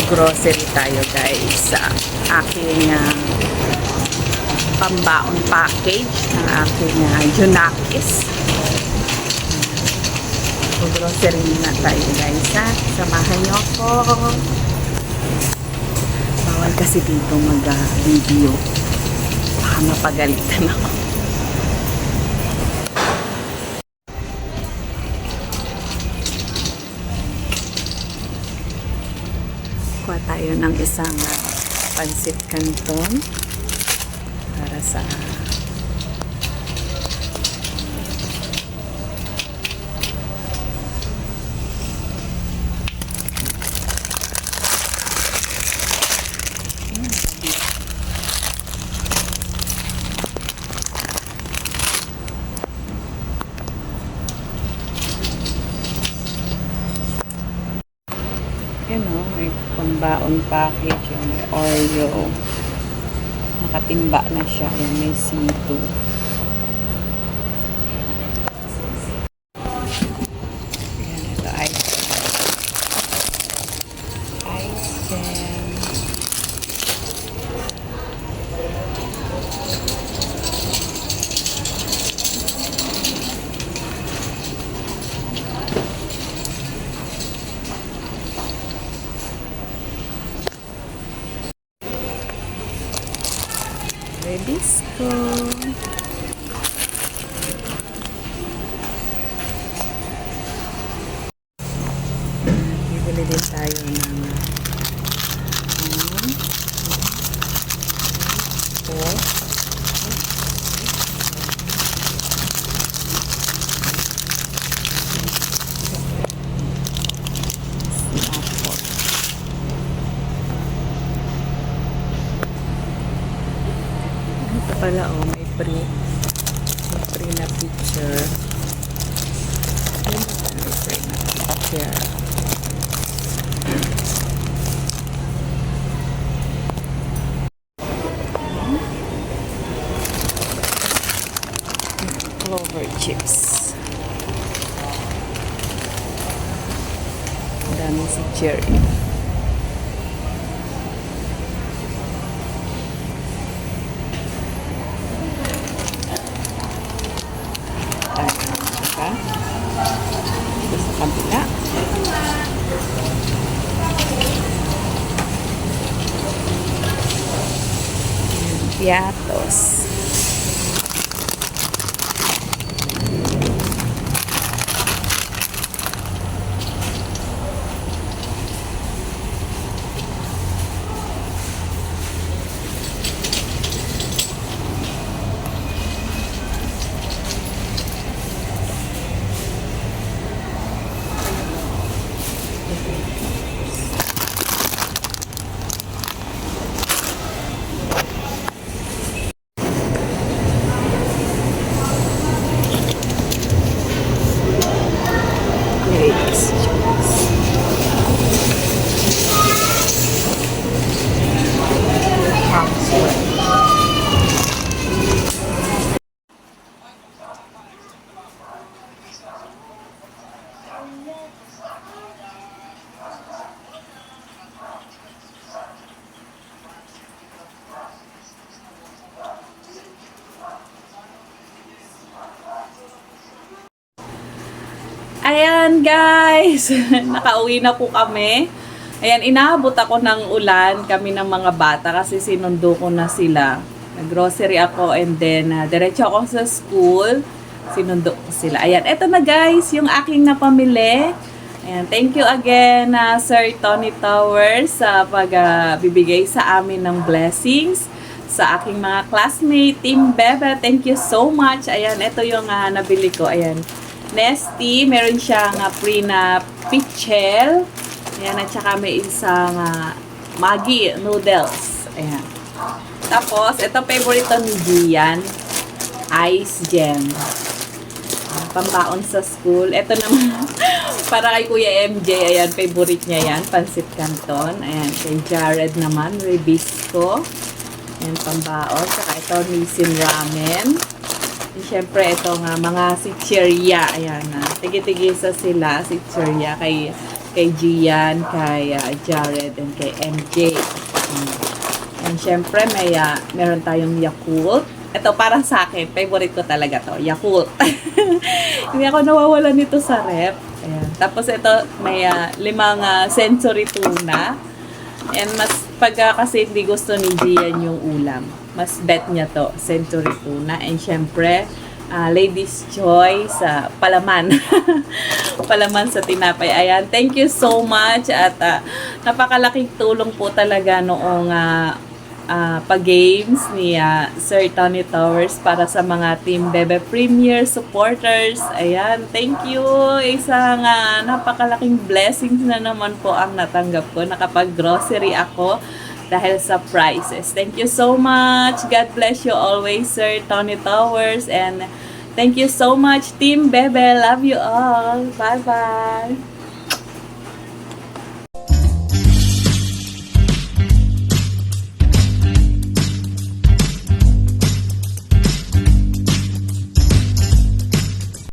Grocery tayo guys sa aking pambaon package ng aking Junakis. Grocery na tayo guys ha. Samahan nyo ako. Bawal kasi dito mag-video. Baka mapagalitan ako. Kuha tayo ng isang pansit canton para sa may pambaon package yun, may Oreo, nakatimba na siya, yan, may C2. Ayan, ito ice jam, Rebisco. Bibili din tayo ng pork. Ito pala may free na picture. May free na picture. Clover chips. Ang dami si cherry. Ito sa kabila. Piatos. Ayan guys, nakauwi na po kami. Ayan, inaabot ako ng ulan kami ng mga bata kasi sinundo ko na sila. Nag-grocery ako and then diretso ako sa school. Sinundo ko sila. Ayan, eto na guys, yung aking napamili. Ayan, thank you again Sir Tony Towers sa pagbibigay sa amin ng blessings. Sa aking mga classmate, Team Bebe, thank you so much. Ayan, eto yung nabili ko. Ayan. Nesty, meron siyang free na pichel. Ayan, at saka may isang Maggi noodles. Ayan. Tapos, ito favorite ni Gian, ice jam. Pambaon sa school. Ito naman, para kay Kuya MJ, ayan, favorite niya yan, pansit canton. Ayan, kay Jared naman, Rebisco. Ayan, pambaon. Saka ito, Nissin Ramen. Siyempre, ito nga, mga sitcheria. Ayan, tigi-tigisa sila, sitcheria. Kay kay Gian, kay Jared, and kay MJ. And syempre, meron tayong Yakult. Ito, para sa akin, favorite ko talaga to, Yakult. Hindi ako nawawala nito sa rep. Ayan. Tapos ito, may 5 sensory tuna. And mas kasi hindi gusto ni Gian yung ulam, mas bet niya to, sensory tuna. And syempre, Ladies Choice, palaman. Palaman sa tinapay. Ayan, thank you so much. At napakalaking tulong po talaga noong pag-games ni Sir Tony Towers para sa mga Team Bebe Premier supporters. Ayan, thank you. Isang napakalaking blessings na naman po ang natanggap ko. Nakapag-grocery ako dahil sa prizes. Thank you so much. God bless you always, Sir Tony Towers. And thank you so much, Team Bebe. Love you all. Bye-bye.